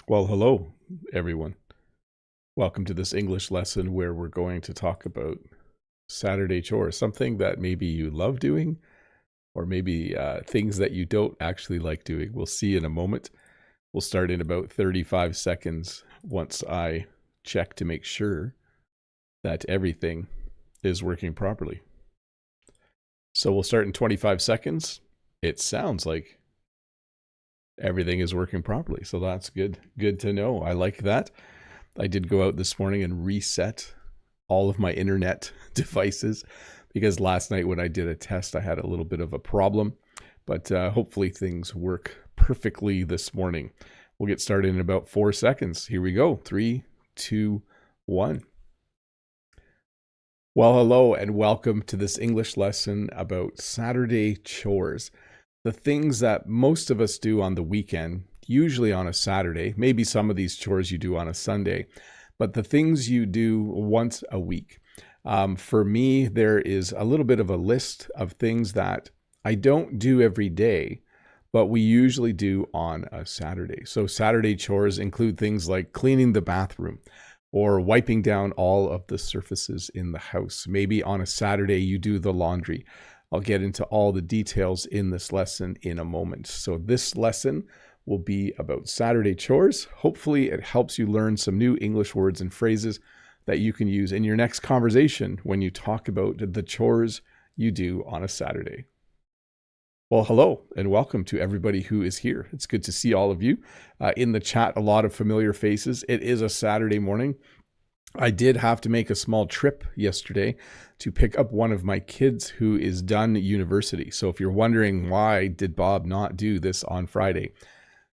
Well, hello, everyone. Welcome to this English lesson where we're going to talk about Saturday chores, something that maybe you love doing or maybe things that you don't actually like doing. We'll see in a moment. We'll start in about 35 seconds once I check to make sure that everything is working properly. So we'll start in 25 seconds. It sounds like everything is working properly. So that's good. Good to know. I like that. I did go out this morning and reset all of my internet devices because last night when I did a test, I had a little bit of a problem, but hopefully things work perfectly this morning. We'll get started in about 4 seconds. Here we go. 3, 2, 1. Well, hello and welcome to this English lesson about Saturday chores. The things that most of us do on the weekend, usually on a Saturday, maybe some of these chores you do on a Sunday, but the things you do once a week. For me, there is a little bit of a list of things that I don't do every day, but we usually do on a Saturday. So Saturday chores include things like cleaning the bathroom or wiping down all of the surfaces in the house. Maybe on a Saturday you do the laundry. I'll get into all the details in this lesson in a moment. So this lesson will be about Saturday chores. Hopefully it helps you learn some new English words and phrases that you can use in your next conversation when you talk about the chores you do on a Saturday. Well, hello and welcome to everybody who is here. It's good to see all of you. In the chat, a lot of familiar faces. It is a Saturday morning. I did have to make a small trip yesterday to pick up one of my kids who is done university. So if you're wondering why did Bob not do this on Friday,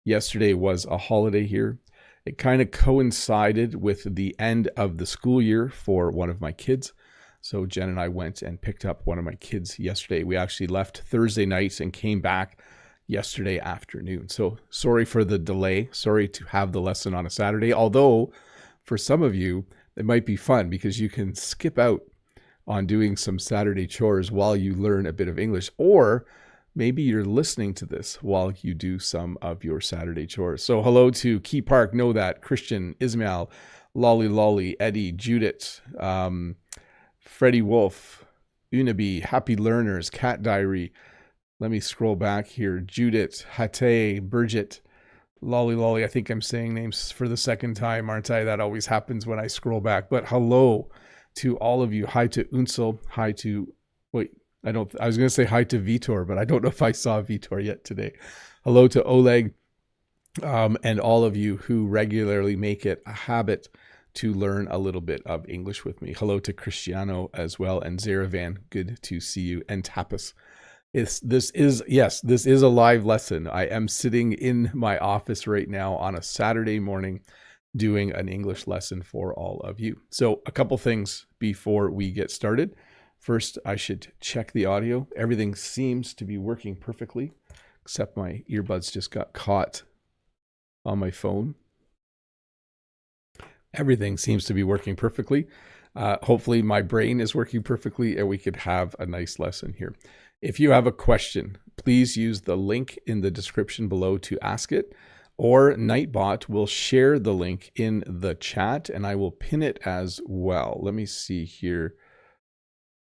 yesterday was a holiday here. It kind of coincided with the end of the school year for one of my kids. So Jen and I went and picked up one of my kids yesterday. We actually left Thursday night and came back yesterday afternoon. So sorry for the delay. Sorry to have the lesson on a Saturday. Although for some of you, it might be fun because you can skip out on doing some Saturday chores while you learn a bit of English, or maybe you're listening to this while you do some of your Saturday chores. So hello to Key Park, Know That, Christian, Ismail, Lolly, Eddie, Judith, Freddie Wolf, Unabi, Happy Learners, Cat Diary. Let me scroll back here. Judith, Hate, Bridget, Lolly, I think I'm saying names for the second time, aren't I? That always happens when I scroll back. But hello to all of you. Hi to Unsel. Hi to, I was going to say hi to Vitor, but I don't know if I saw Vitor yet today. Hello to Oleg and all of you who regularly make it a habit to learn a little bit of English with me. Hello to Cristiano as well, and Zaravan. Good to see you. And Tapas. This is a live lesson. I am sitting in my office right now on a Saturday morning doing an English lesson for all of you. So a couple things before we get started. First, I should check the audio. Everything seems to be working perfectly, except my earbuds just got caught on my phone. Everything seems to be working perfectly. Hopefully my brain is working perfectly and we could have a nice lesson here. If you have a question, please use the link in the description below to ask it, or Nightbot will share the link in the chat and I will pin it as well. Let me see here.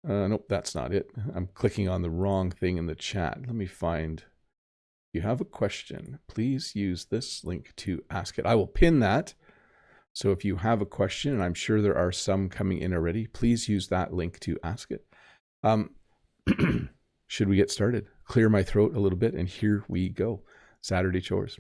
Nope, that's not it. I'm clicking on the wrong thing in the chat. Let me find. If you have a question, please use this link to ask it. I will pin that. So if you have a question, and I'm sure there are some coming in already, please use that link to ask it. Should we get started? Clear my throat a little bit, and here we go. Saturday chores.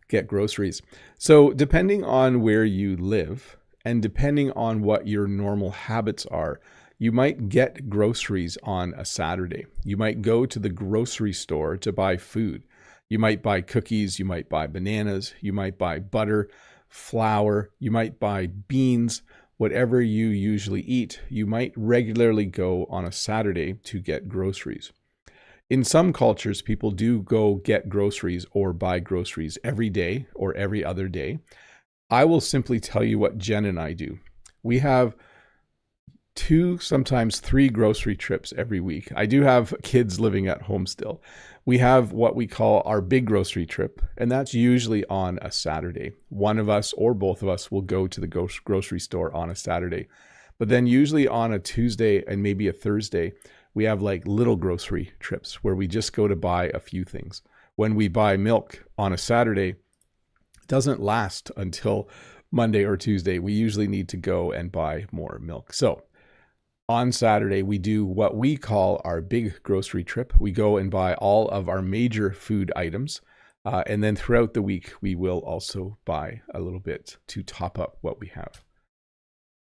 Get groceries. So depending on where you live, and depending on what your normal habits are, you might get groceries on a Saturday. You might go to the grocery store to buy food. You might buy cookies, you might buy bananas, you might buy butter, flour, you might buy beans. Whatever you usually eat, you might regularly go on a Saturday to get groceries. In some cultures, people do go get groceries or buy groceries every day or every other day. I will simply tell you what Jen and I do. We have 2, sometimes 3 grocery trips every week. I do have kids living at home still. We have what we call our big grocery trip, and that's usually on a Saturday. One of us or both of us will go to the grocery store on a Saturday. But then usually on a Tuesday and maybe a Thursday, we have like little grocery trips where we just go to buy a few things. When we buy milk on a Saturday, it doesn't last until Monday or Tuesday. We usually need to go and buy more milk. So on Saturday, we do what we call our big grocery trip. We go and buy all of our major food items. And then throughout the week, we will also buy a little bit to top up what we have.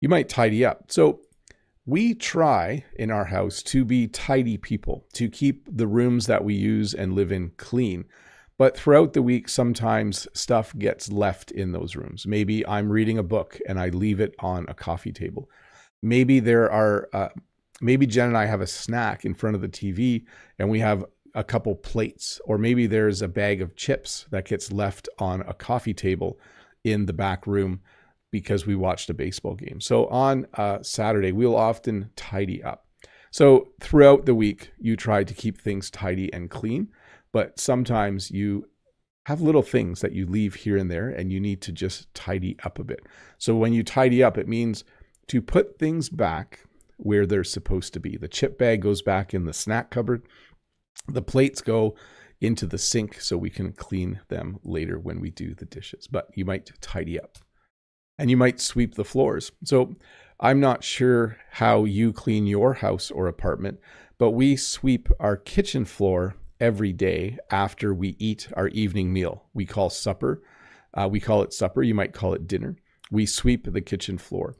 You might tidy up. So we try in our house to be tidy people, to keep the rooms that we use and live in clean. But throughout the week, sometimes stuff gets left in those rooms. Maybe I'm reading a book and I leave it on a coffee table. Maybe maybe Jen and I have a snack in front of the TV and we have a couple plates, or maybe there's a bag of chips that gets left on a coffee table in the back room because we watched a baseball game. So on Saturday, we'll often tidy up. So throughout the week, you try to keep things tidy and clean, but sometimes you have little things that you leave here and there and you need to just tidy up a bit. So when you tidy up, it means to put things back where they're supposed to be. The chip bag goes back in the snack cupboard. The plates go into the sink so we can clean them later when we do the dishes. But you might tidy up. And you might sweep the floors. So I'm not sure how you clean your house or apartment, but we sweep our kitchen floor every day after we eat our evening meal. We call supper. We call it supper. You might call it dinner. We sweep the kitchen floor.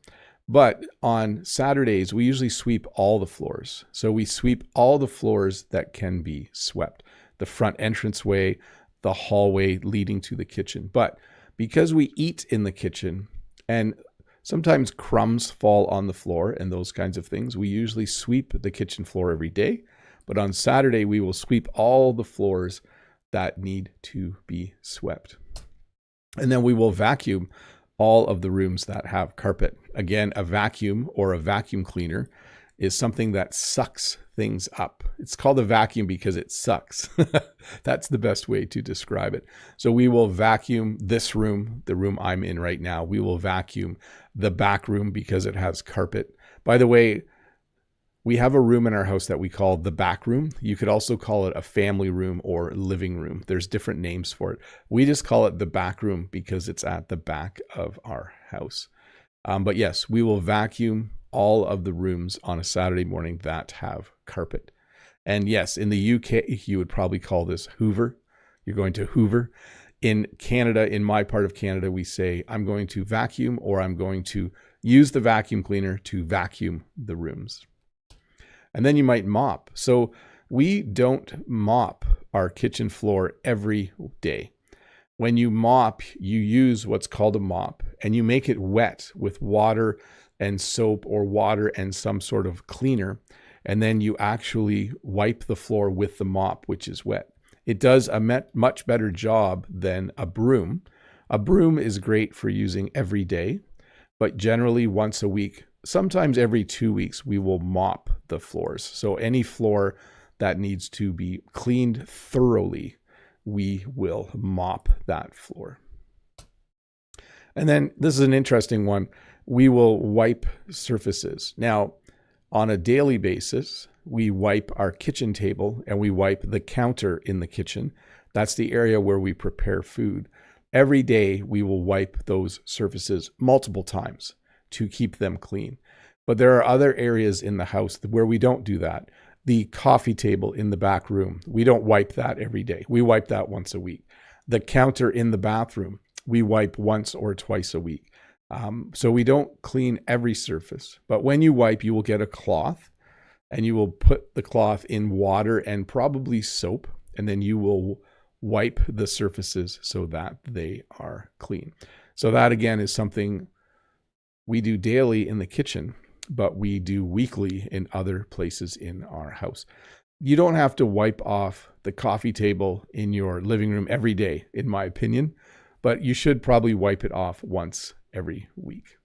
But on Saturdays, we usually sweep all the floors. So we sweep all the floors that can be swept. The front entranceway, the hallway leading to the kitchen. But because we eat in the kitchen and sometimes crumbs fall on the floor and those kinds of things, we usually sweep the kitchen floor every day. But on Saturday, we will sweep all the floors that need to be swept. And then we will vacuum all of the rooms that have carpet. Again, a vacuum or a vacuum cleaner is something that sucks things up. It's called a vacuum because it sucks. That's the best way to describe it. So we will vacuum this room, the room I'm in right now. We will vacuum the back room because it has carpet. By the way, we have a room in our house that we call the back room. You could also call it a family room or living room. There's different names for it. We just call it the back room because it's at the back of our house. But yes, we will vacuum all of the rooms on a Saturday morning that have carpet. And yes, in the UK, you would probably call this Hoover. You're going to Hoover. In Canada, in my part of Canada, we say, I'm going to vacuum, or I'm going to use the vacuum cleaner to vacuum the rooms. And then you might mop. So we don't mop our kitchen floor every day. When you mop, you use what's called a mop and you make it wet with water and soap or water and some sort of cleaner. And then you actually wipe the floor with the mop, which is wet. It does a much better job than a broom. A broom is great for using every day, but generally once a week, sometimes every 2 weeks, we will mop the floors. So any floor that needs to be cleaned thoroughly, we will mop that floor. And then this is an interesting one. We will wipe surfaces. Now, on a daily basis, we wipe our kitchen table and we wipe the counter in the kitchen. That's the area where we prepare food. Every day, we will wipe those surfaces multiple times to keep them clean. But there are other areas in the house where we don't do that. The coffee table in the back room, we don't wipe that every day. We wipe that once a week. The counter in the bathroom, we wipe once or twice a week. So we don't clean every surface. But when you wipe, you will get a cloth and you will put the cloth in water and probably soap, and then you will wipe the surfaces so that they are clean. So that again is something we do daily in the kitchen, but we do weekly in other places in our house. You don't have to wipe off the coffee table in your living room every day, in my opinion, but you should probably wipe it off once every week.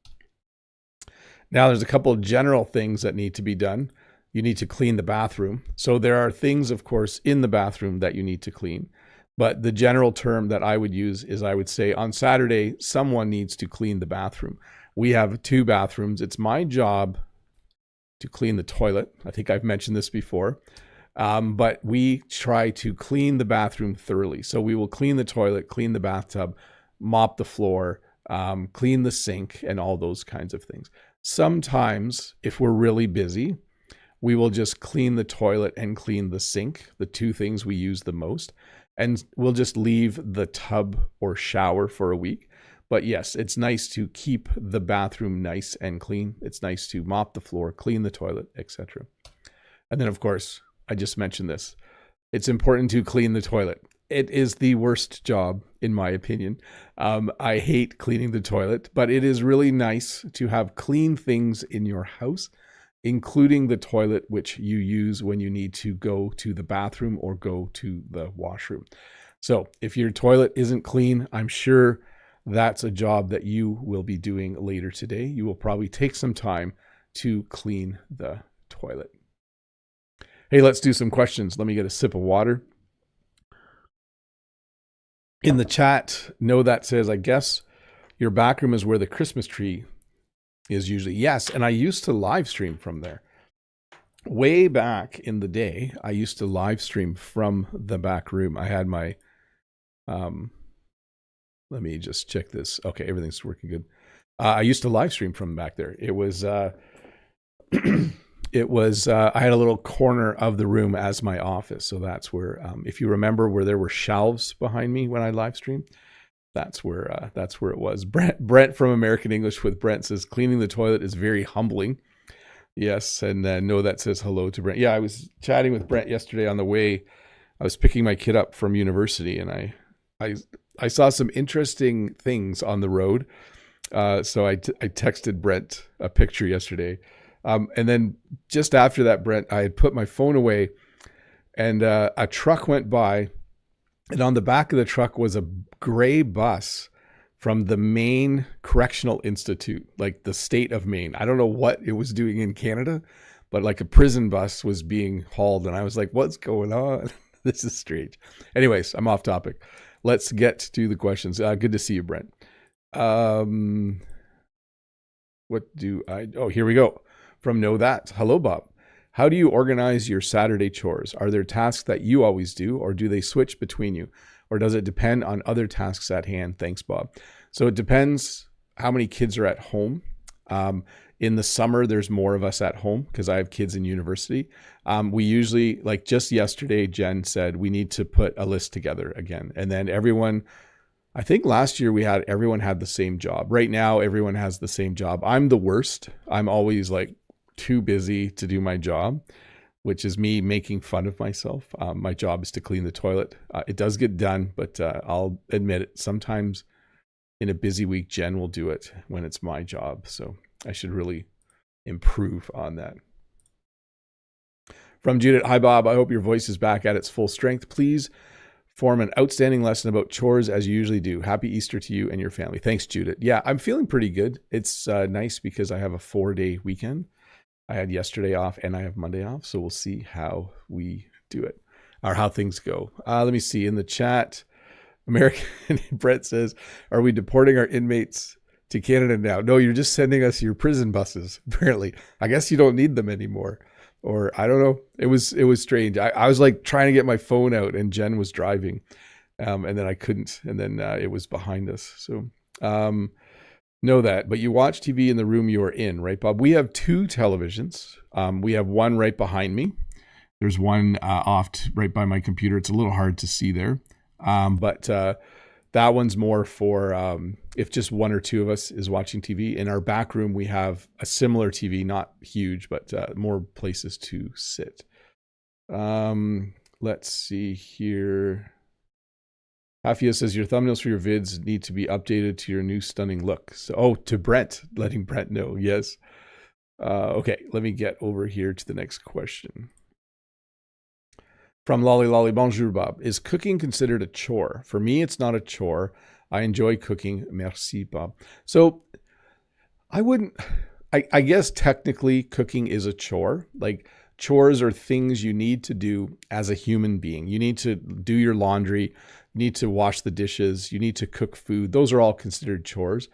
Now, there's a couple of general things that need to be done. You need to clean the bathroom. So there are things, of course, in the bathroom that you need to clean. But the general term that I would use is I would say on Saturday, someone needs to clean the bathroom. We have 2 bathrooms. It's my job to clean the toilet. I think I've mentioned this before. But we try to clean the bathroom thoroughly. So we will clean the toilet, clean the bathtub, mop the floor, clean the sink, and all those kinds of things. Sometimes, if we're really busy, we will just clean the toilet and clean the sink, the 2 things we use the most. And we'll just leave the tub or shower for a week. But yes, it's nice to keep the bathroom nice and clean. It's nice to mop the floor, clean the toilet, etc. And then, of course, I just mentioned this. It's important to clean the toilet. It is the worst job, in my opinion. I hate cleaning the toilet, but it is really nice to have clean things in your house, including the toilet, which you use when you need to go to the bathroom or go to the washroom. So if your toilet isn't clean, I'm sure that's a job that you will be doing later today. You will probably take some time to clean the toilet. Hey, let's do some questions. Let me get a sip of water. In the chat, Know That says, I guess your back room is where the Christmas tree is usually. Yes, and I used to live stream from there. Way back in the day, I used to live stream from the back room. I had my, let me just check this. Okay, everything's working good. I used to live stream from back there. It was, I had a little corner of the room as my office. So that's where, if you remember where there were shelves behind me when I live streamed, that's where it was. Brent from American English with Brent says, cleaning the toilet is very humbling. Yes. And Know That says hello to Brent. Yeah, I was chatting with Brent yesterday on the way. I was picking my kid up from university, and I saw some interesting things on the road. So I texted Brent a picture yesterday. And then just after that, Brent, I had put my phone away, and a truck went by, and on the back of the truck was a gray bus from the Maine Correctional Institute, like the state of Maine. I don't know what it was doing in Canada, but like a prison bus was being hauled. And I was like, what's going on? This is strange. Anyways, I'm off topic. Let's get to the questions. Good to see you, Brent. Oh, here we go. From Know That. Hello, Bob. How do you organize your Saturday chores? Are there tasks that you always do, or do they switch between you? Or does it depend on other tasks at hand? Thanks, Bob. So it depends how many kids are at home. In the summer, there's more of us at home because I have kids in university. We usually, like just yesterday, Jen said we need to put a list together again. And then everyone, I think last year everyone had the same job. Right now, everyone has the same job. I'm the worst. I'm always like too busy to do my job, which is me making fun of myself. My job is to clean the toilet. It does get done, but I'll admit it. Sometimes in a busy week, Jen will do it when it's my job. So I should really improve on that. From Judith, hi Bob, I hope your voice is back at its full strength. Please form an outstanding lesson about chores as you usually do. Happy Easter to you and your family. Thanks, Judith. Yeah, I'm feeling pretty good. It's nice because I have a 4-day weekend. I had yesterday off and I have Monday off. So we'll see how we do it or how things go. Let me see in the chat. American Brett says, are we deporting our inmates to Canada now? No, you're just sending us your prison buses, apparently. I guess you don't need them anymore. Or I don't know. It was strange. I was like trying to get my phone out and Jen was driving. And then I couldn't. And then it was behind us. So know that. But you watch TV in the room you are in, right, Bob? We have 2 televisions. We have one right behind me. There's one off right by my computer. It's a little hard to see there. But that one's more for if just one or two of us is watching TV. In our back room, we have a similar TV, not huge, but more places to sit. Let's see here. Hafia says, your thumbnails for your vids need to be updated to your new stunning look. So, to Brent, letting Brent know. Yes. Okay, let me get over here to the next question. From Lolly Lolly, bonjour Bob. Is cooking considered a chore? For me, it's not a chore. I enjoy cooking. Merci, Bob. So I I guess technically cooking is a chore. Like chores are things you need to do as a human being. You need to do your laundry, you need to wash the dishes, you need to cook food. Those are all considered chores.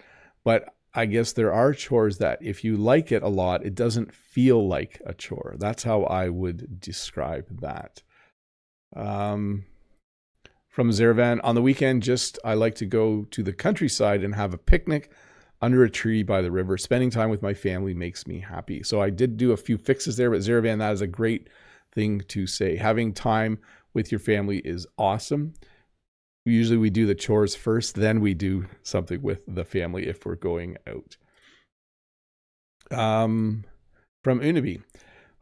But I guess there are chores that if you like it a lot, it doesn't feel like a chore. That's how I would describe that. Um, from Zeravan, on the weekend, I like to go to the countryside and have a picnic under a tree by the river. Spending time with my family makes me happy. So I did do a few fixes there, but Zeravan, that is a great thing to say. Having time with your family is awesome. Usually we do the chores first, then we do something with the family if we're going out. From Unabi.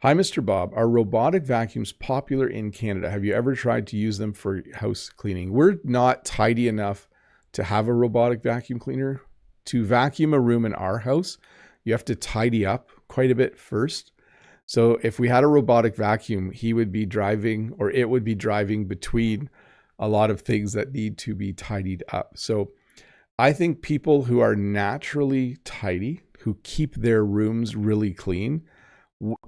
Hi, Mr. Bob. Are robotic vacuums popular in Canada? Have you ever tried to use them for house cleaning? We're not tidy enough to have a robotic vacuum cleaner. To vacuum a room in our house, you have to tidy up quite a bit first. So if we had a robotic vacuum, he would be driving, or it would be driving between a lot of things that need to be tidied up. So I think people who are naturally tidy, who keep their rooms really clean,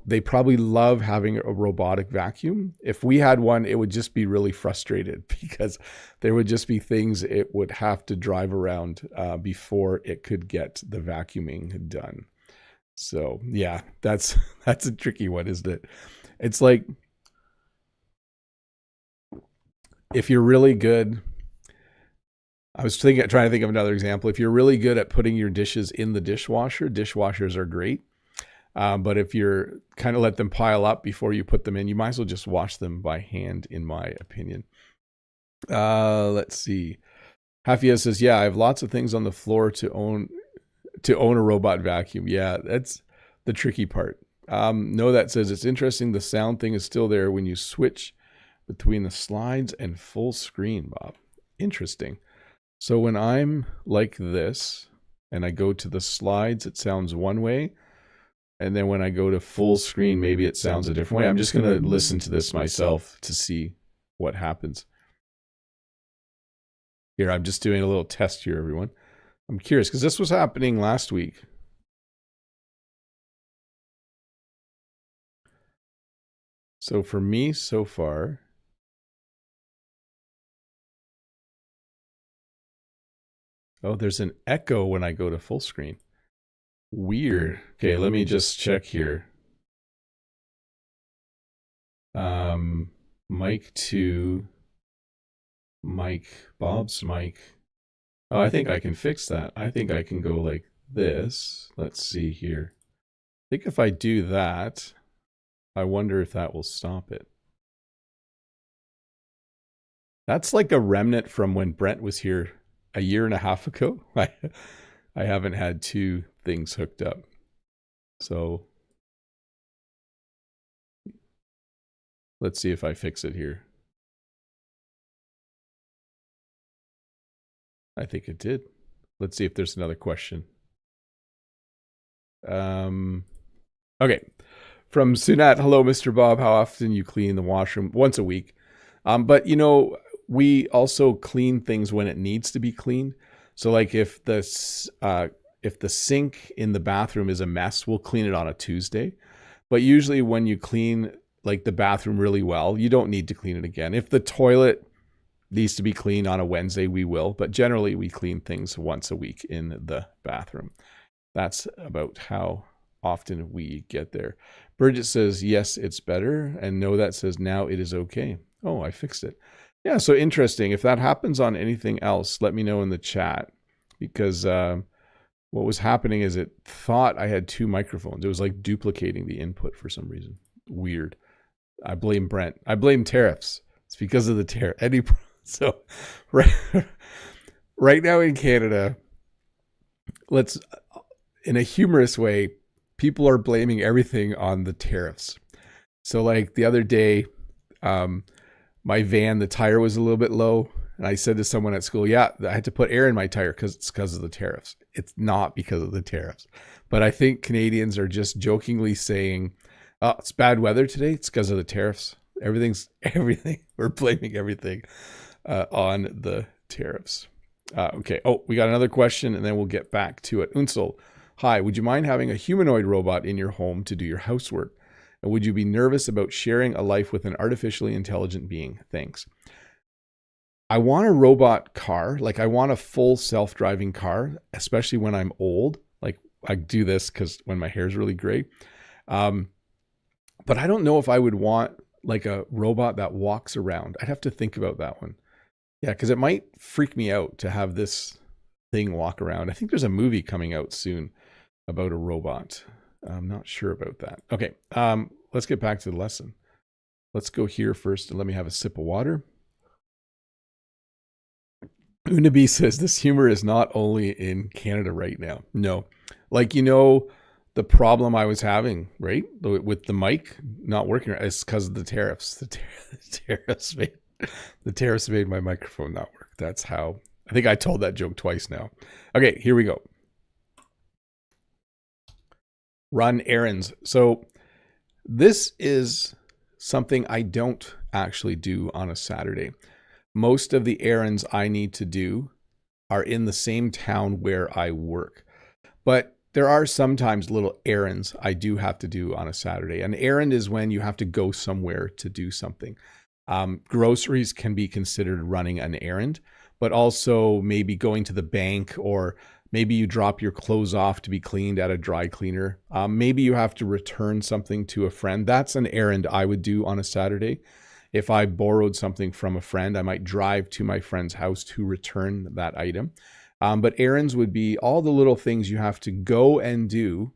they probably love having a robotic vacuum. If we had one, it would just be really frustrated because there would just be things it would have to drive around before it could get the vacuuming done. So yeah, that's a tricky one, isn't it? It's like, if you're really good, I was trying to think of another example. If you're really good at putting your dishes in the dishwasher, dishwashers are great. But if you're kind of let them pile up before you put them in, you might as well just wash them by hand, in my opinion. Let's see. Hafia says, yeah, I have lots of things on the floor to own a robot vacuum. Yeah, that's the tricky part. No, that says it's interesting. The sound thing is still there when you switch between the slides and full screen, Bob. Interesting. So when I'm like this and I go to the slides, it sounds one way. And then when I go to full screen, maybe it sounds a different way. I'm just going to listen to this myself to see what happens. Here, I'm just doing a little test here, everyone. I'm curious because this was happening last week. So for me so far, oh, there's an echo when I go to full screen. Weird. Okay, let me just check here. Mic 2, mic, Bob's mic. Oh, I think I can fix that. I think I can go like this. Let's see here. I think if I do that, I wonder if that will stop it. That's like a remnant from when Brent was here a year and a half ago. I haven't had two things hooked up. So let's see if I fix it here. I think it did. Let's see if there's another question. Okay. From Sunat, hello, Mr. Bob. How often you clean the washroom? Once a week. But you know, we also clean things when it needs to be cleaned. So like if the sink in the bathroom is a mess, we'll clean it on a Tuesday. But usually when you clean like the bathroom really well, you don't need to clean it again. If the toilet needs to be cleaned on a Wednesday, we will. But generally we clean things once a week in the bathroom. That's about how often we get there. Bridget says, yes, it's better. And no, that says, now it is okay. Oh, I fixed it. Yeah, so interesting. If that happens on anything else, let me know in the chat. Because what was happening is it thought I had two microphones. It was like duplicating the input for some reason. Weird. I blame Brent. I blame tariffs. It's because of the tariff. So right now in Canada, in a humorous way, people are blaming everything on the tariffs. So like the other day, my van, the tire was a little bit low. And I said to someone at school, yeah, I had to put air in my tire it's because of the tariffs. It's not because of the tariffs. But I think Canadians are just jokingly saying, oh, it's bad weather today. It's because of the tariffs. Everything. We're blaming everything on the tariffs. Okay. Oh, we got another question and then we'll get back to it. Unsel. Hi, would you mind having a humanoid robot in your home to do your housework? And would you be nervous about sharing a life with an artificially intelligent being? Thanks. I want a robot car. Like, I want a full self-driving car, especially when I'm old. Like, I do this because when my hair's really gray. But I don't know if I would want like a robot that walks around. I'd have to think about that one. Yeah, because it might freak me out to have this thing walk around. I think there's a movie coming out soon about a robot. I'm not sure about that. Okay, let's get back to the lesson. Let's go here first and let me have a sip of water. Unabi says this humor is not only in Canada right now. No, like, the problem I was having, right, with the mic not working is because of the tariffs. The tariffs made my microphone not work. That's how. I think I told that joke twice now. Okay, here we go. Run errands. So this is something I don't actually do on a Saturday. Most of the errands I need to do are in the same town where I work. But there are sometimes little errands I do have to do on a Saturday. An errand is when you have to go somewhere to do something. Groceries can be considered running an errand, but also maybe going to the bank, or maybe you drop your clothes off to be cleaned at a dry cleaner. Maybe you have to return something to a friend. That's an errand I would do on a Saturday. If I borrowed something from a friend, I might drive to my friend's house to return that item. But errands would be all the little things you have to go and do.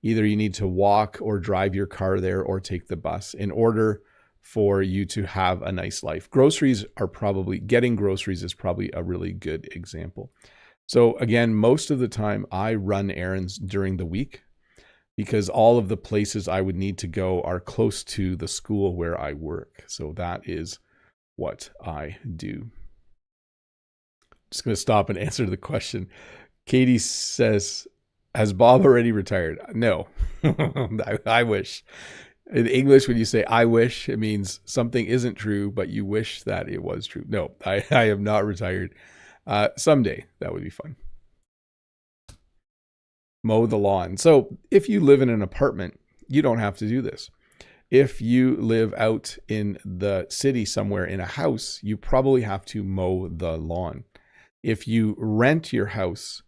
Either you need to walk or drive your car there or take the bus in order for you to have a nice life. Getting groceries is probably a really good example. So again, most of the time I run errands during the week because all of the places I would need to go are close to the school where I work. So that is what I do. Just going to stop and answer the question. Katie says, has Bob already retired? No, I wish. In English, when you say I wish, it means something isn't true, but you wish that it was true. No, I am not retired. Someday, that would be fun. Mow the lawn. So if you live in an apartment, you don't have to do this. If you live out in the city somewhere in a house, you probably have to mow the lawn. If you rent your house,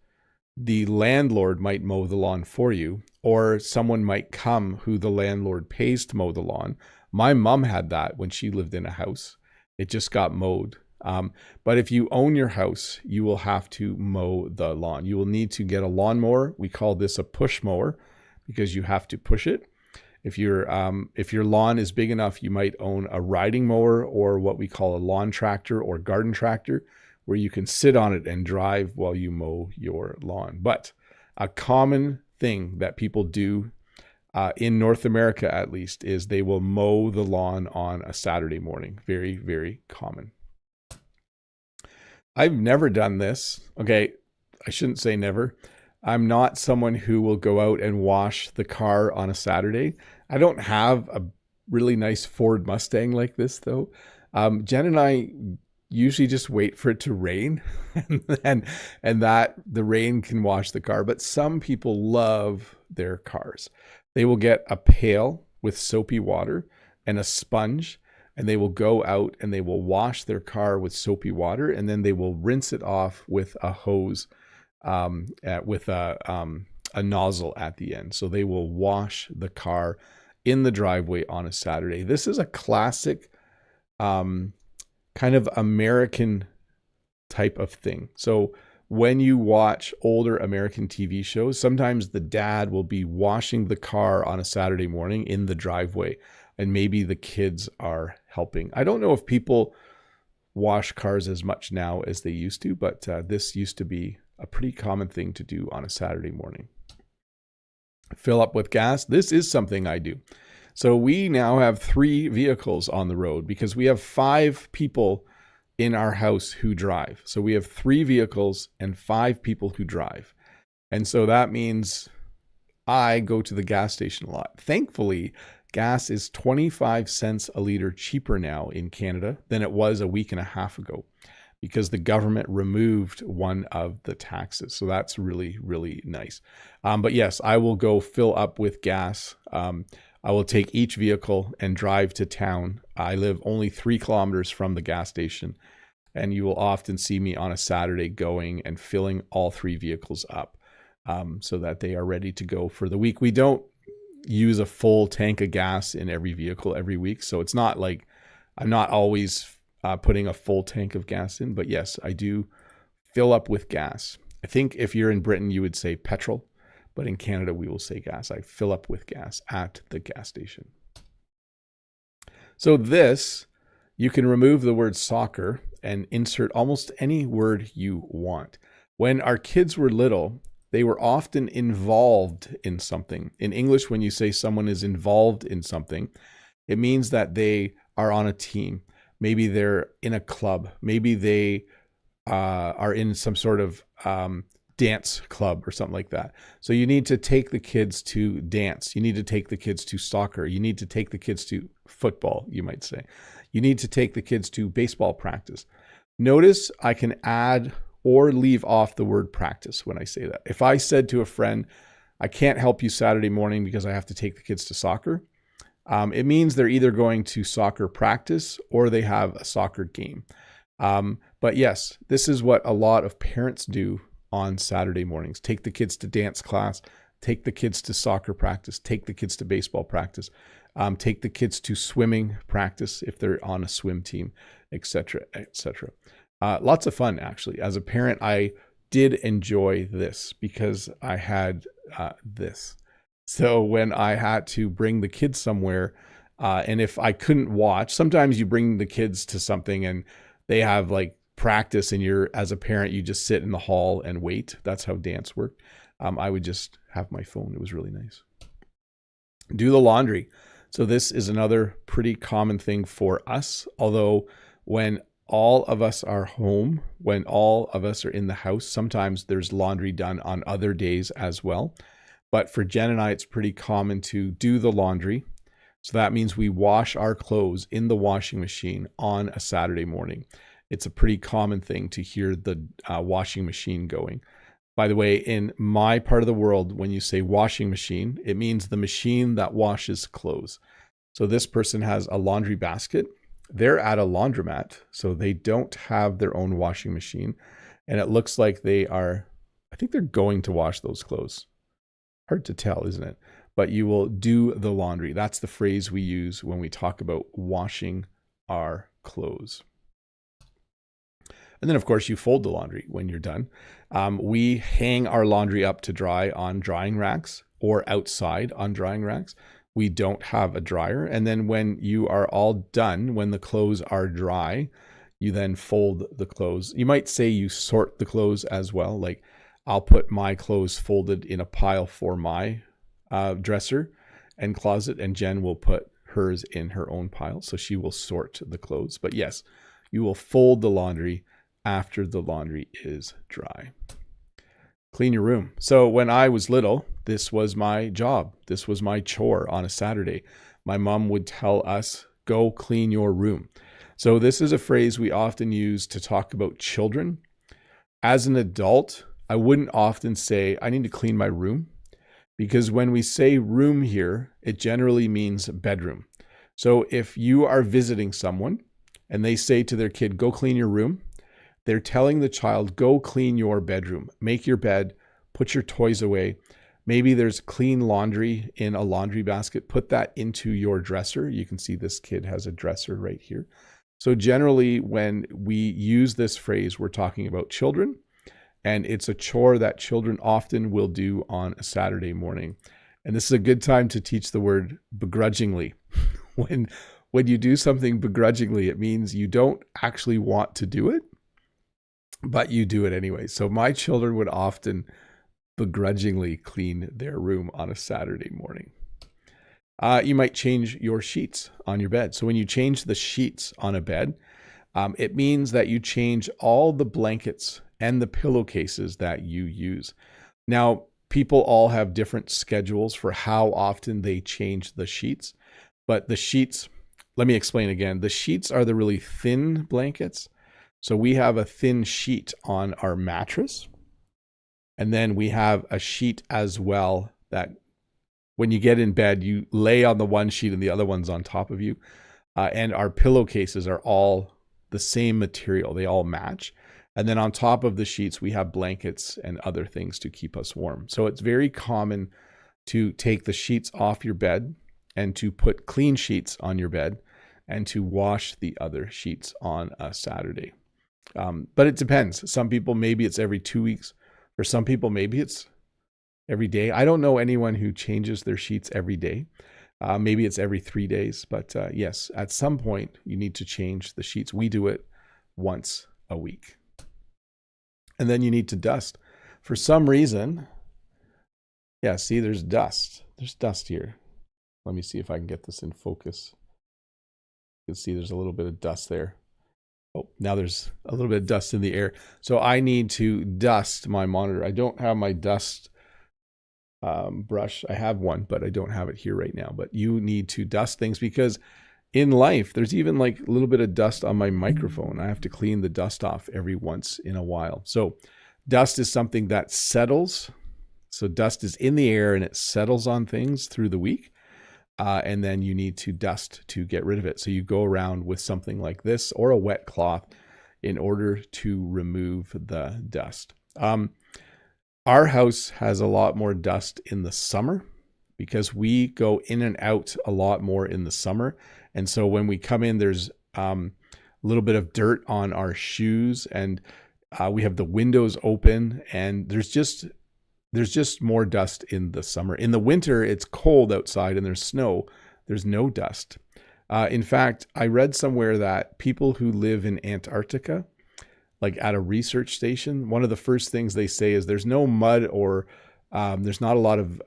the landlord might mow the lawn for you, or someone might come who the landlord pays to mow the lawn. My mom had that when she lived in a house. It just got mowed. But if you own your house, you will have to mow the lawn. You will need to get a lawnmower. We call this a push mower because you have to push it. If your lawn is big enough, you might own a riding mower, or what we call a lawn tractor or garden tractor, where you can sit on it and drive while you mow your lawn. But a common thing that people do in North America, at least, is they will mow the lawn on a Saturday morning. Very, very common. I've never done this. Okay, I shouldn't say never. I'm not someone who will go out and wash the car on a Saturday. I don't have a really nice Ford Mustang like this, though. Jen and I usually just wait for it to rain and that the rain can wash the car. But some people love their cars. They will get a pail with soapy water and a sponge, and they will go out and they will wash their car with soapy water, and then they will rinse it off with a hose, with a nozzle at the end. So they will wash the car in the driveway on a Saturday. This is a classic kind of American type of thing. So when you watch older American TV shows, sometimes the dad will be washing the car on a Saturday morning in the driveway, and maybe the kids are helping. I don't know if people wash cars as much now as they used to, but this used to be a pretty common thing to do on a Saturday morning. Fill up with gas. This is something I do. So we now have 3 vehicles on the road because we have 5 people in our house who drive. So we have 3 vehicles and 5 people who drive. And so that means I go to the gas station a lot. Thankfully, gas is 25 cents a liter cheaper now in Canada than it was a week and a half ago. because the government removed one of the taxes. So that's really, really nice. But yes, I will go fill up with gas. I will take each vehicle and drive to town. I live only 3 kilometers from the gas station, and you will often see me on a Saturday going and filling all 3 vehicles up so that they are ready to go for the week. We don't use a full tank of gas in every vehicle every week, so it's not like I'm not always putting a full tank of gas in, but yes, I do fill up with gas. I think if you're in Britain, you would say petrol, but in Canada, we will say gas. I fill up with gas at the gas station. So this, you can remove the word soccer and insert almost any word you want. When our kids were little, they were often involved in something. In English, when you say someone is involved in something, it means that they are on a team. Maybe they're in a club. Maybe they are in some sort of dance club or something like that. So you need to take the kids to dance. You need to take the kids to soccer. You need to take the kids to football, you might say. You need to take the kids to baseball practice. Notice I can add or leave off the word practice when I say that. If I said to a friend, I can't help you Saturday morning because I have to take the kids to soccer, it means they're either going to soccer practice or they have a soccer game. But yes, this is what a lot of parents do on Saturday mornings. Take the kids to dance class, take the kids to soccer practice, take the kids to baseball practice, take the kids to swimming practice if they're on a swim team, etc., etc. Lots of fun, actually. As a parent, I did enjoy this because I had this. So when I had to bring the kids somewhere, and if I couldn't watch, sometimes you bring the kids to something and they have like practice and you're, as a parent, you just sit in the hall and wait. That's how dance worked. I would just have my phone. It was really nice. Do the laundry. So this is another pretty common thing for us, although when all of us are home, when all of us are in the house, sometimes there's laundry done on other days as well. But for Jen and I, it's pretty common to do the laundry. So that means we wash our clothes in the washing machine on a Saturday morning. It's a pretty common thing to hear the washing machine going. By the way, in my part of the world, when you say washing machine, it means the machine that washes clothes. So this person has a laundry basket. They're at a laundromat, so they don't have their own washing machine. And it looks like they are, I think they're going to wash those clothes. Hard to tell, isn't it? But you will do the laundry. That's the phrase we use when we talk about washing our clothes. And then, of course, you fold the laundry when you're done. We hang our laundry up to dry on drying racks or outside on drying racks. We don't have a dryer. And then when you are all done, when the clothes are dry, you then fold the clothes. You might say you sort the clothes as well. Like I'll put my clothes folded in a pile for my dresser and closet, and Jen will put hers in her own pile. So she will sort the clothes. But yes, you will fold the laundry after the laundry is dry. Clean your room. So when I was little, this was my job. This was my chore on a Saturday. My mom would tell us, go clean your room. So this is a phrase we often use to talk about children. As an adult, I wouldn't often say, I need to clean my room, because when we say room here, it generally means bedroom. So if you are visiting someone and they say to their kid, go clean your room, they're telling the child, go clean your bedroom, make your bed, put your toys away. Maybe there's clean laundry in a laundry basket. Put that into your dresser. You can see this kid has a dresser right here. So generally, when we use this phrase, we're talking about children, and it's a chore that children often will do on a Saturday morning. And this is a good time to teach the word begrudgingly. When you do something begrudgingly, it means you don't actually want to do it, but you do it anyway. So my children would often begrudgingly clean their room on a Saturday morning. You might change your sheets on your bed. So when you change the sheets on a bed, it means that you change all the blankets and the pillowcases that you use. Now, people all have different schedules for how often they change the sheets, but the sheets, let me explain again. The sheets are the really thin blankets. So we have a thin sheet on our mattress. And then we have a sheet as well that when you get in bed, you lay on the one sheet and the other one's on top of you. And our pillowcases are all the same material. They all match. And then on top of the sheets, we have blankets and other things to keep us warm. So it's very common to take the sheets off your bed and to put clean sheets on your bed and to wash the other sheets on a Saturday. But it depends. Some people, maybe it's every 2 weeks. For some people, maybe it's every day. I don't know anyone who changes their sheets every day. Maybe it's every 3 days. But yes, at some point, you need to change the sheets. We do it once a week. And then you need to dust. For some reason, yeah, see, there's dust. There's dust here. Let me see if I can get this in focus. You can see there's a little bit of dust there. Oh, now there's a little bit of dust in the air. So I need to dust my monitor. I don't have my dust brush. I have one, but I don't have it here right now. But you need to dust things because in life, there's even like a little bit of dust on my microphone. I have to clean the dust off every once in a while. So dust is something that settles. So dust is in the air and it settles on things through the week. And then you need to dust to get rid of it. So you go around with something like this or a wet cloth in order to remove the dust. Our house has a lot more dust in the summer because we go in and out a lot more in the summer. And so when we come in, there's a little bit of dirt on our shoes and we have the windows open and there's just more dust in the summer. In the winter, it's cold outside and there's snow. There's no dust. In fact, I read somewhere that people who live in Antarctica, like at a research station, one of the first things they say is there's no mud or there's not a lot of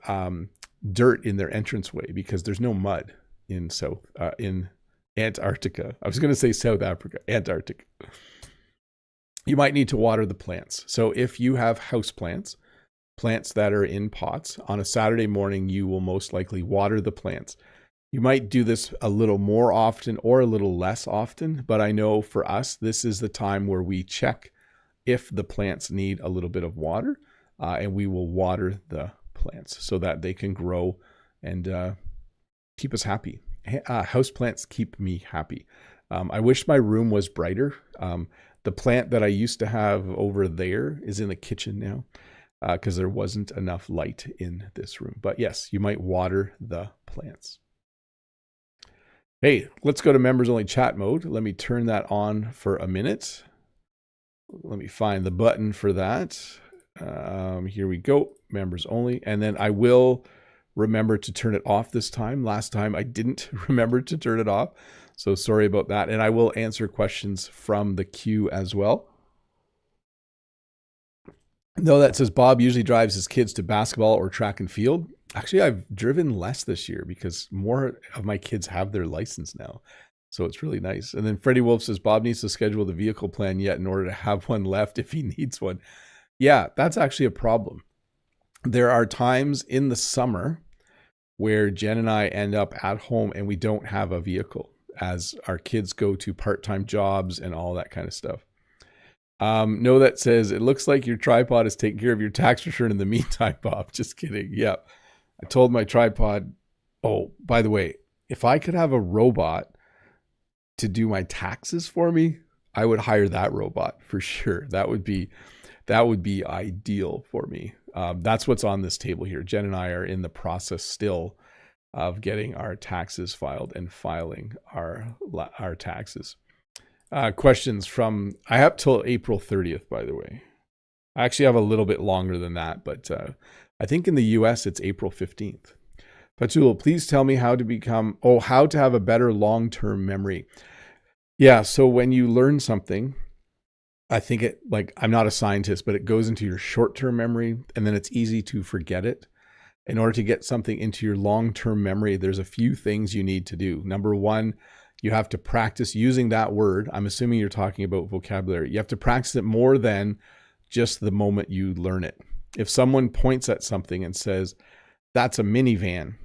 dirt in their entranceway because there's no mud in Antarctica. I was going to say South Africa, Antarctica. You might need to water the plants. So if you have house plants that are in pots, on a Saturday morning, you will most likely water the plants. You might do this a little more often or a little less often, but I know for us, this is the time where we check if the plants need a little bit of water, and we will water the plants so that they can grow and keep us happy. House plants keep me happy. I wish my room was brighter. The plant that I used to have over there is in the kitchen now, because there wasn't enough light in this room. But yes, you might water the plants. Hey, let's go to members only chat mode. Let me turn that on for a minute. Let me find the button for that. Here we go, members only. And then I will remember to turn it off this time. Last time I didn't remember to turn it off. So sorry about that. And I will answer questions from the queue as well. No, that says Bob usually drives his kids to basketball or track and field. Actually, I've driven less this year because more of my kids have their license now. So it's really nice. And then Freddie Wolf says Bob needs to schedule the vehicle plan yet in order to have one left if he needs one. Yeah, that's actually a problem. There are times in the summer where Jen and I end up at home and we don't have a vehicle as our kids go to part-time jobs and all that kind of stuff. No, that says, it looks like your tripod is taking care of your tax return in the meantime, Bob. Just kidding. Yeah. I told my tripod, oh, by the way, if I could have a robot to do my taxes for me, I would hire that robot for sure. That would be ideal for me. That's what's on this table here. Jen and I are in the process still of getting our taxes filed and filing our taxes. Questions from, I have till April 30th, by the way. I actually have a little bit longer than that, but I think in the US it's April 15th. Fatul, please tell me how to have a better long-term memory. Yeah, so when you learn something, I think I'm not a scientist, but it goes into your short-term memory and then it's easy to forget it. In order to get something into your long-term memory, there's a few things you need to do. Number one, you have to practice using that word. I'm assuming you're talking about vocabulary. You have to practice it more than just the moment you learn it. If someone points at something and says, that's a minivan,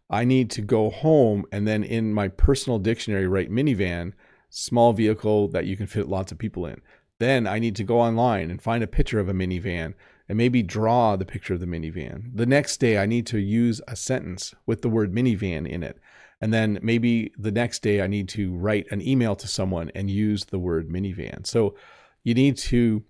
I need to go home and then in my personal dictionary write minivan, small vehicle that you can fit lots of people in. Then I need to go online and find a picture of a minivan and maybe draw the picture of the minivan. The next day, I need to use a sentence with the word minivan in it. And then maybe the next day, I need to write an email to someone and use the word minivan. So you need to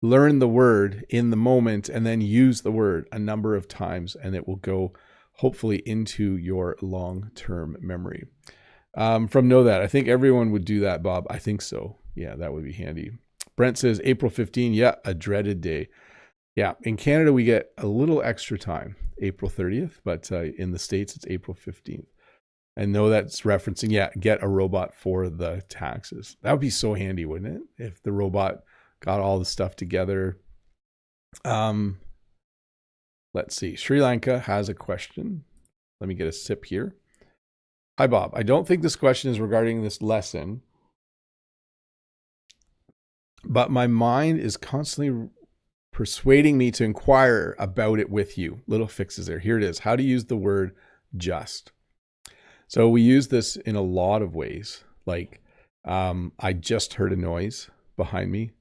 learn the word in the moment and then use the word a number of times, and it will go hopefully into your long-term memory. From Know That, I think everyone would do that, Bob. I think so. Yeah, that would be handy. Brent says April 15. Yeah, a dreaded day. Yeah, in Canada, we get a little extra time, April 30th, but in the States, it's April 15th. And Know That's referencing, yeah, get a robot for the taxes. That would be so handy, wouldn't it? If the robot got all the stuff together. Let's see. Sri Lanka has a question. Let me get a sip here. Hi, Bob. I don't think this question is regarding this lesson, but my mind is constantly persuading me to inquire about it with you. Little fixes there. Here it is. How to use the word just. So we use this in a lot of ways. Like, I just heard a noise behind me,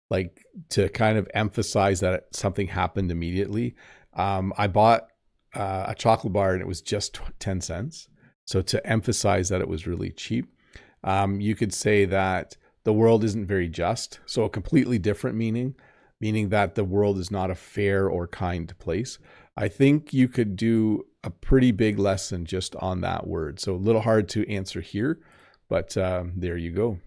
like to kind of emphasize that something happened immediately. I bought a chocolate bar and it was just 10 cents. So to emphasize that it was really cheap. You could say that the world isn't very just. So a completely different meaning that the world is not a fair or kind place. I think you could do a pretty big lesson just on that word. So a little hard to answer here, but there you go.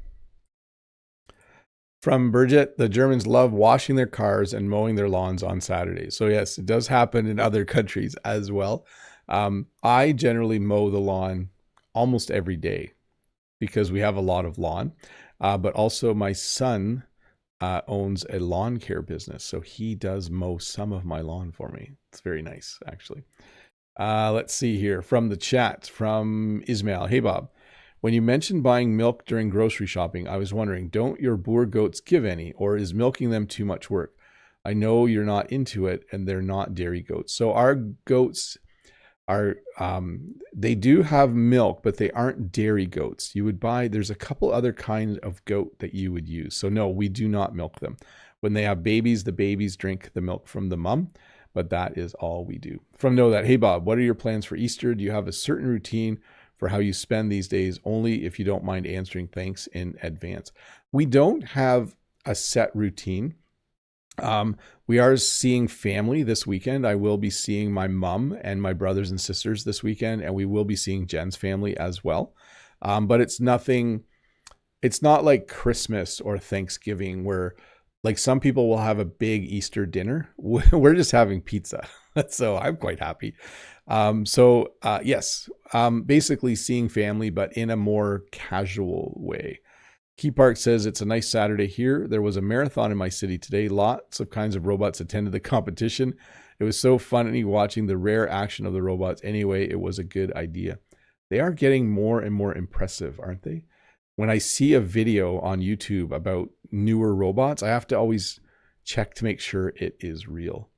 From Bridget, the Germans love washing their cars and mowing their lawns on Saturdays. So yes, it does happen in other countries as well. I generally mow the lawn almost every day because we have a lot of lawn, but also my son owns a lawn care business. So he does mow some of my lawn for me. It's very nice, actually. Let's see here from the chat from Ismail. Hey, Bob. When you mentioned buying milk during grocery shopping, I was wondering, don't your boer goats give any, or is milking them too much work? I know you're not into it and they're not dairy goats. So our goats are, they do have milk, but they aren't dairy goats. You would buy, there's a couple other kinds of goat that you would use. So no, we do not milk them. When they have babies, the babies drink the milk from the mom, but that is all we do. From Know That, hey Bob, what are your plans for Easter? Do you have a certain routine for how you spend these days? Only if you don't mind answering, thanks in advance. We don't have a set routine. We are seeing family this weekend. I will be seeing my mom and my brothers and sisters this weekend, and we will be seeing Jen's family as well. But it's not like Christmas or Thanksgiving where like some people will have a big Easter dinner. We're just having pizza. So I'm quite happy. Yes, basically seeing family, but in a more casual way. Key Park says it's a nice Saturday here. There was a marathon in my city today. Lots of kinds of robots attended the competition. It was so funny watching the rare action of the robots. Anyway, it was a good idea. They are getting more and more impressive, aren't they? When I see a video on YouTube about newer robots, I have to always check to make sure it is real.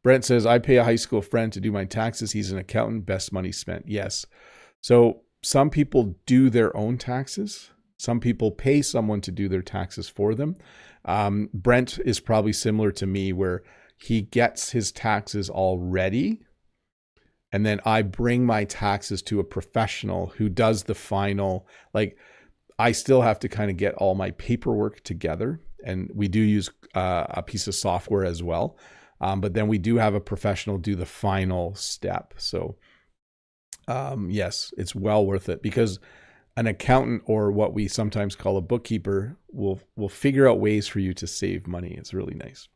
Brent says, I pay a high school friend to do my taxes. He's an accountant. Best money spent. Yes. So some people do their own taxes. Some people pay someone to do their taxes for them. Brent is probably similar to me where he gets his taxes all ready. And then I bring my taxes to a professional who does the final, like I still have to kind of get all my paperwork together. And we do use a piece of software as well. But then we do have a professional do the final step. So yes, it's well worth it because an accountant or what we sometimes call a bookkeeper will figure out ways for you to save money. It's really nice.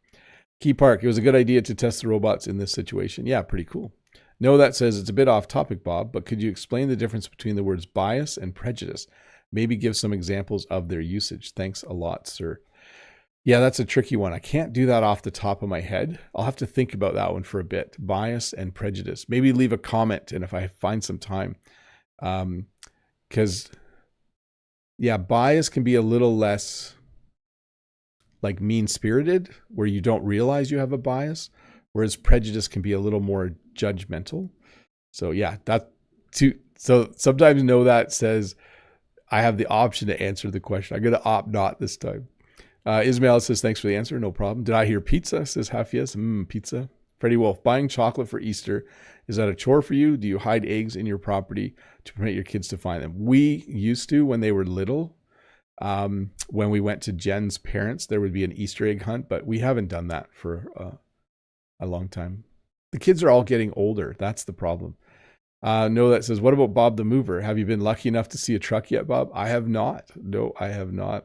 Key Park, it was a good idea to test the robots in this situation. Yeah, pretty cool. Know That says it's a bit off topic, Bob, but could you explain the difference between the words bias and prejudice? Maybe give some examples of their usage. Thanks a lot, sir. Yeah, that's a tricky one. I can't do that off the top of my head. I'll have to think about that one for a bit. Bias and prejudice. Maybe leave a comment, and if I find some time. Because, yeah, bias can be a little less like mean-spirited, where you don't realize you have a bias, whereas prejudice can be a little more judgmental. So, yeah, so sometimes Know That says, I have the option to answer the question. I'm going to opt not this time. Ismail says, thanks for the answer. No problem. Did I hear pizza? Says Hafiz. Pizza. Freddie Wolf, buying chocolate for Easter. Is that a chore for you? Do you hide eggs in your property to permit your kids to find them? We used to when they were little. When we went to Jen's parents, there would be an Easter egg hunt, but we haven't done that for a long time. The kids are all getting older. That's the problem. No, that says, what about Bob the Mover? Have you been lucky enough to see a truck yet, Bob? I have not. No, I have not.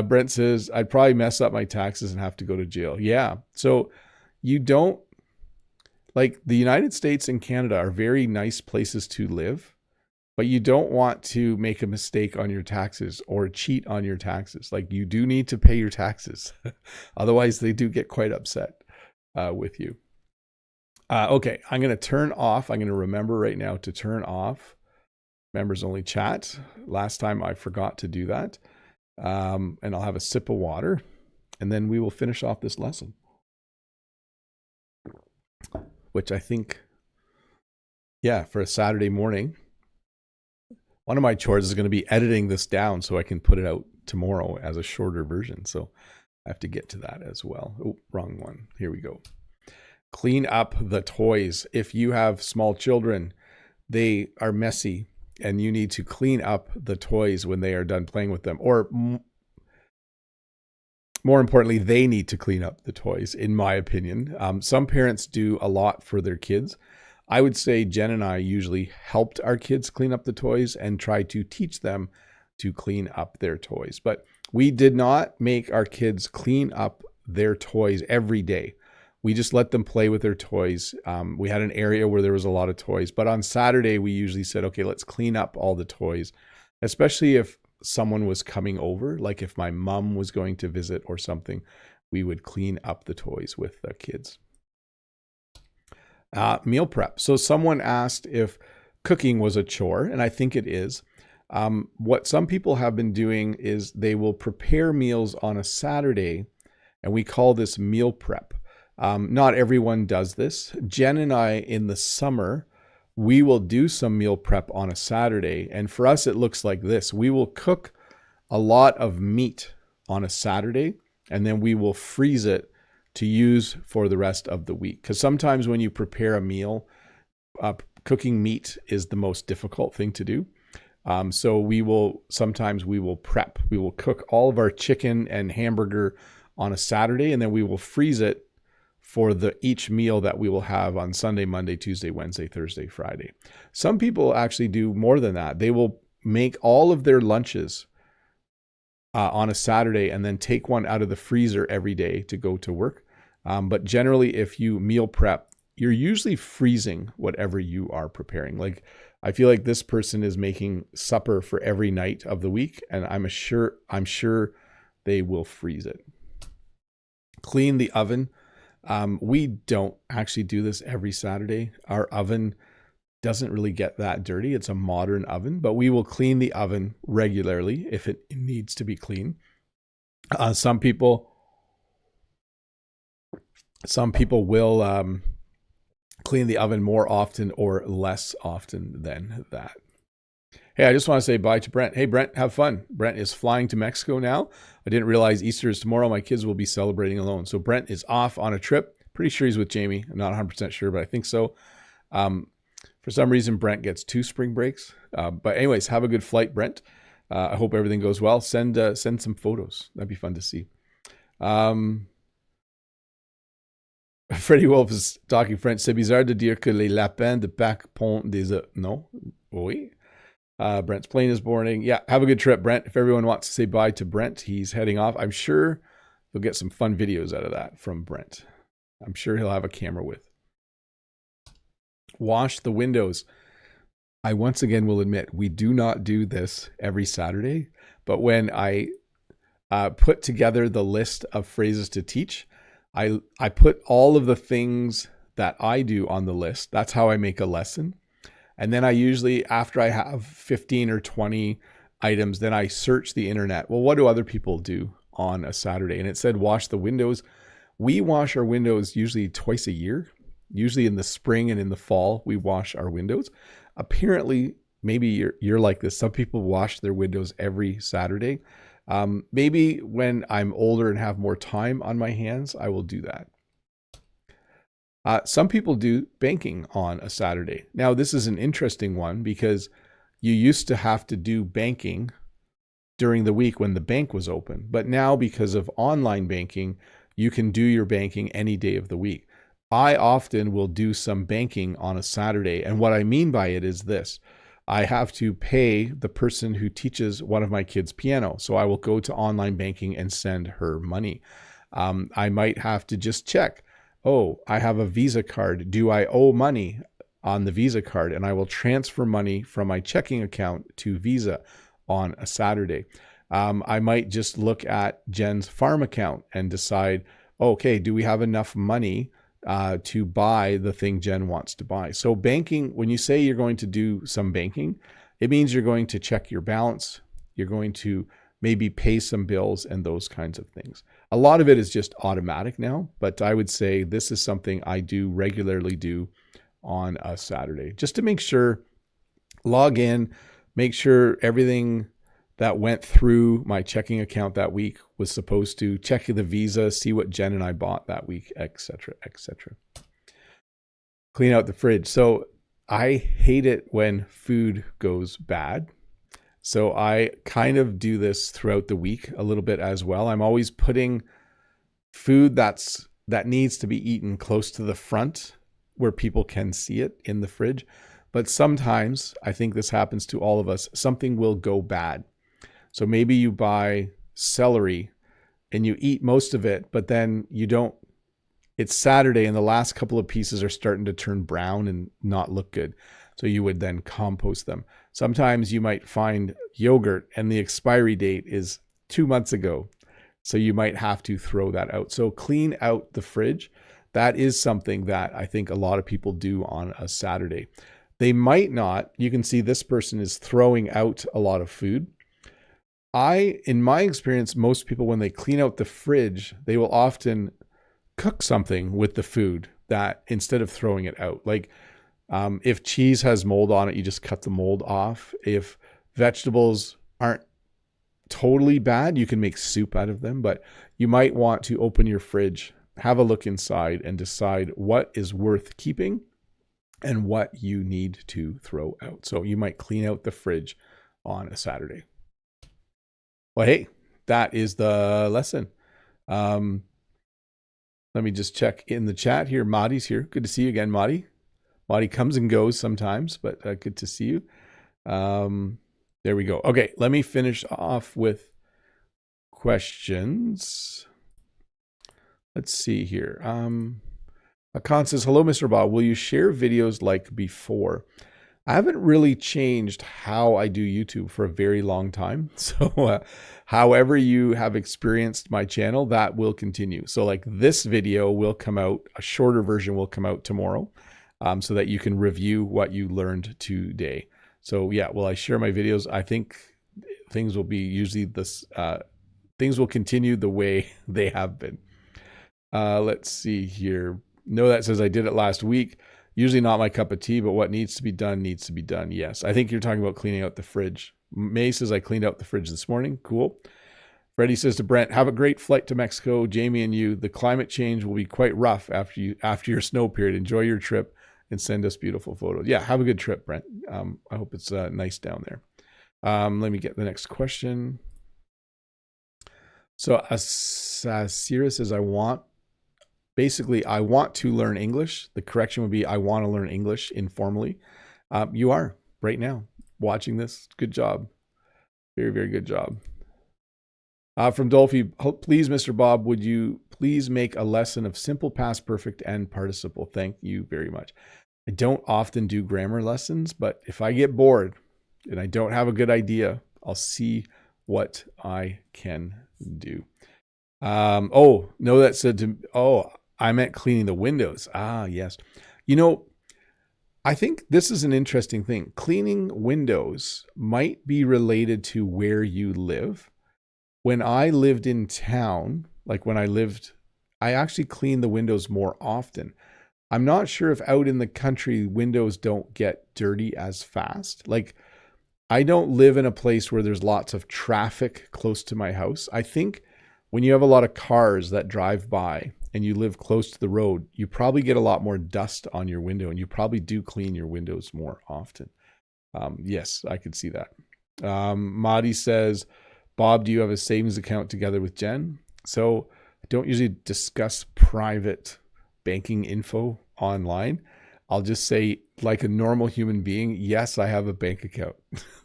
Brent says, I'd probably mess up my taxes and have to go to jail. Yeah. So you don't, like, the United States and Canada are very nice places to live, but you don't want to make a mistake on your taxes or cheat on your taxes. Like, you do need to pay your taxes. Otherwise, they do get quite upset with you. Okay, I'm going to remember right now to turn off members only chat. Last time I forgot to do that. And I'll have a sip of water, and then we will finish off this lesson, which I think, yeah, for a Saturday morning, one of my chores is going to be editing this down so I can put it out tomorrow as a shorter version. So I have to get to that as well. Oh, wrong one. Here we go. Clean up the toys. If you have small children, they are messy and you need to clean up the toys when they are done playing with them. Or more importantly, they need to clean up the toys, in my opinion. Some parents do a lot for their kids. I would say Jen and I usually helped our kids clean up the toys and try to teach them to clean up their toys. But we did not make our kids clean up their toys every day. We just let them play with their toys. We had an area where there was a lot of toys. But on Saturday, we usually said, okay, let's clean up all the toys, especially if someone was coming over. Like if my mom was going to visit or something, we would clean up the toys with the kids. Meal prep. So someone asked if cooking was a chore, and I think it is. What some people have been doing is they will prepare meals on a Saturday, and we call this meal prep. Not everyone does this. Jen and I, in the summer, we will do some meal prep on a Saturday. And for us, it looks like this. We will cook a lot of meat on a Saturday, and then we will freeze it to use for the rest of the week. Because sometimes when you prepare a meal, cooking meat is the most difficult thing to do. So sometimes we will prep. We will cook all of our chicken and hamburger on a Saturday, and then we will freeze it for each meal that we will have on Sunday, Monday, Tuesday, Wednesday, Thursday, Friday. Some people actually do more than that. They will make all of their lunches on a Saturday and then take one out of the freezer every day to go to work. But generally, if you meal prep, you're usually freezing whatever you are preparing. Like, I feel like this person is making supper for every night of the week, and I'm sure they will freeze it. Clean the oven. We don't actually do this every Saturday. Our oven doesn't really get that dirty. It's a modern oven, but we will clean the oven regularly if it needs to be clean. Some people will clean the oven more often or less often than that. Hey, I just want to say bye to Brent. Hey, Brent, have fun. Brent is flying to Mexico now. I didn't realize Easter is tomorrow. My kids will be celebrating alone. So Brent is off on a trip. Pretty sure he's with Jamie. I'm not 100% sure, but I think so. For some reason, Brent gets 2 spring breaks. But anyways, have a good flight, Brent. I hope everything goes well. Send some photos. That'd be fun to see. Freddie Wolf is talking French. C'est bizarre de dire que les lapins de Pâques pondent des œufs. Non? Oui. Brent's plane is boarding. Yeah, have a good trip, Brent. If everyone wants to say bye to Brent, he's heading off. I'm sure you'll get some fun videos out of that from Brent. I'm sure he'll have a camera with. Wash the windows. I once again will admit, we do not do this every Saturday, but when I put together the list of phrases to teach, I put all of the things that I do on the list. That's how I make a lesson. And then I usually, after I have 15 or 20 items, then I search the internet. Well, what do other people do on a Saturday? And it said, wash the windows. We wash our windows usually twice a year. Usually in the spring and in the fall, we wash our windows. Apparently, maybe you're like this. Some people wash their windows every Saturday. Maybe when I'm older and have more time on my hands, I will do that. Some people do banking on a Saturday. Now, this is an interesting one because you used to have to do banking during the week when the bank was open. But now, because of online banking, you can do your banking any day of the week. I often will do some banking on a Saturday. And what I mean by it is this. I have to pay the person who teaches one of my kids piano. So I will go to online banking and send her money. I might have to just check, oh, I have a Visa card. Do I owe money on the Visa card? And I will transfer money from my checking account to Visa on a Saturday. I might just look at Jen's farm account and decide, okay, do we have enough money to buy the thing Jen wants to buy? So banking, when you say you're going to do some banking, it means you're going to check your balance. You're going to maybe pay some bills and those kinds of things. A lot of it is just automatic now, but I would say this is something I do regularly do on a Saturday, just to make sure, log in, make sure everything that went through my checking account that week was supposed to, check the Visa, see what Jen and I bought that week, etc., etc. Clean out the fridge. So I hate it when food goes bad. So I kind of do this throughout the week a little bit as well. I'm always putting food that needs to be eaten close to the front where people can see it in the fridge. But sometimes, I think this happens to all of us, something will go bad. So maybe you buy celery and you eat most of it, but then you don't, it's Saturday and the last couple of pieces are starting to turn brown and not look good. So you would then compost them. Sometimes you might find yogurt and the expiry date is 2 months ago. So you might have to throw that out. So clean out the fridge. That is something that I think a lot of people do on a Saturday. They might not. You can see this person is throwing out a lot of food. In my experience, most people, when they clean out the fridge, they will often cook something with the food that instead of throwing it out. Like if cheese has mold on it, you just cut the mold off. If vegetables aren't totally bad, you can make soup out of them, but you might want to open your fridge, have a look inside and decide what is worth keeping and what you need to throw out. So you might clean out the fridge on a Saturday. Well, hey, that is the lesson. Let me just check in the chat here. Madi's here. Good to see you again, Madi. Madi comes and goes sometimes, but good to see you. There we go. Okay, let me finish off with questions. Let's see here. Akan says, hello, Mr. Bob. Will you share videos like before? I haven't really changed how I do YouTube for a very long time. So however you have experienced my channel, that will continue. So like this video will come out, a shorter version will come out tomorrow so that you can review what you learned today. So yeah, will I share my videos? I think things will be usually this, things will continue the way they have been. Let's see here. No, that says I did it last week. Usually not my cup of tea, but what needs to be done needs to be done. Yes, I think you're talking about cleaning out the fridge. May says I cleaned out the fridge this morning. Cool. Freddie says to Brent, have a great flight to Mexico. Jamie and you, the climate change will be quite rough after your snow period. Enjoy your trip and send us beautiful photos. Yeah, have a good trip, Brent. I hope it's nice down there. Let me get the next question. So Asira says, I want to learn English. The correction would be, I want to learn English informally. You are right now watching this. Good job. Very, very good job. From Dolphy, please, Mr. Bob, would you please make a lesson of simple past perfect and participle? Thank you very much. I don't often do grammar lessons, but if I get bored and I don't have a good idea, I'll see what I can do. Oh, no, that said to, oh, I meant cleaning the windows. Ah, yes. You know, I think this is an interesting thing. Cleaning windows might be related to where you live. When I lived in town, like when I actually cleaned the windows more often. I'm not sure if out in the country, windows don't get dirty as fast. Like I don't live in a place where there's lots of traffic close to my house. I think when you have a lot of cars that drive by and you live close to the road, you probably get a lot more dust on your window, and you probably do clean your windows more often. Yes, I could see that. Madi says, Bob, do you have a savings account together with Jen? So I don't usually discuss private banking info online. I'll just say, like a normal human being, yes, I have a bank account.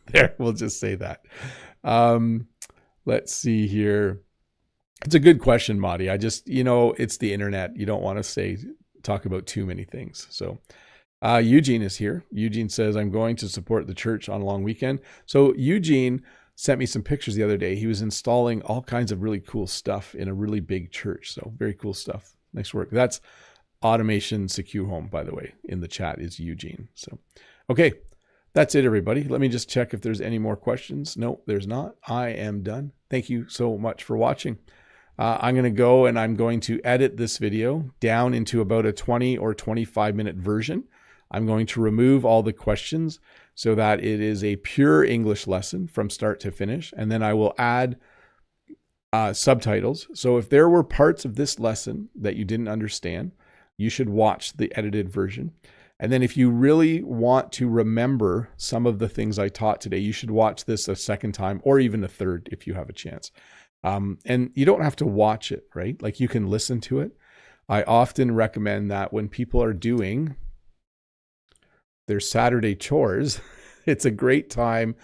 There, we'll just say that. Let's see here. It's a good question, Madi. I just, it's the internet. You don't want to talk about too many things. So Eugene is here. Eugene says, I'm going to support the church on a long weekend. So Eugene sent me some pictures the other day. He was installing all kinds of really cool stuff in a really big church. So very cool stuff. Nice work. That's Automation Secure Home, by the way, in the chat is Eugene. So, okay, that's it, everybody. Let me just check if there's any more questions. No, there's not. I am done. Thank you so much for watching. I'm going to go and I'm going to edit this video down into about a 20 or 25-minute version. I'm going to remove all the questions so that it is a pure English lesson from start to finish. And then I will add subtitles. So if there were parts of this lesson that you didn't understand, you should watch the edited version. And then if you really want to remember some of the things I taught today, you should watch this a second time or even a third if you have a chance. And you don't have to watch it, right? Like, you can listen to it. I often recommend that when people are doing their Saturday chores, it's a great time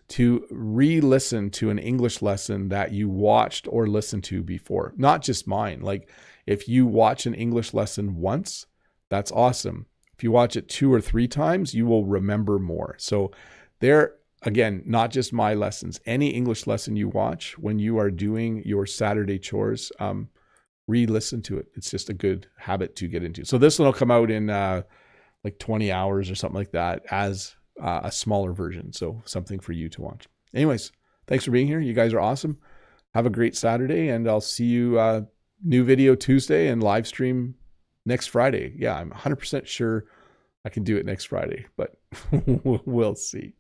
to re-listen to an English lesson that you watched or listened to before. Not just mine. Like, if you watch an English lesson once, that's awesome. If you watch it 2 or 3 times, you will remember more. So there, again, not just my lessons, any English lesson you watch when you are doing your Saturday chores, re-listen to it. It's just a good habit to get into. So this one will come out in like 20 hours or something like that as a smaller version. So something for you to watch. Anyways, thanks for being here. You guys are awesome. Have a great Saturday, and I'll see you new video Tuesday and live stream next Friday. Yeah, I'm 100% sure I can do it next Friday, but we'll see.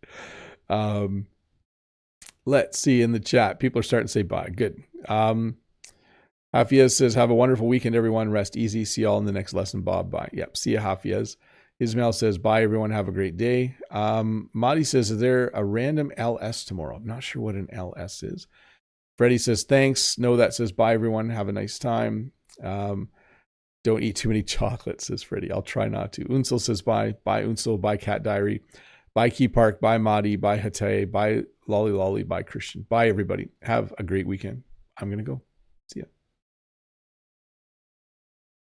Let's see in the chat. People are starting to say bye. Good. Hafiez says, have a wonderful weekend, everyone. Rest easy. See you all in the next lesson, Bob. Bye. Yep. See you, Hafiez. Ismail says, bye, everyone. Have a great day. Madi says, is there a random LS tomorrow? I'm not sure what an LS is. Freddie says, thanks. No, that says, bye, everyone. Have a nice time. Don't eat too many chocolates, says Freddie. I'll try not to. Unsel says, bye. Bye, Unsel. Bye, Cat Diary. Bye, Key Park. Bye, Madi. Bye, Hatay. Bye, Lolly Lolly. Bye, Christian. Bye, everybody. Have a great weekend. I'm going to go.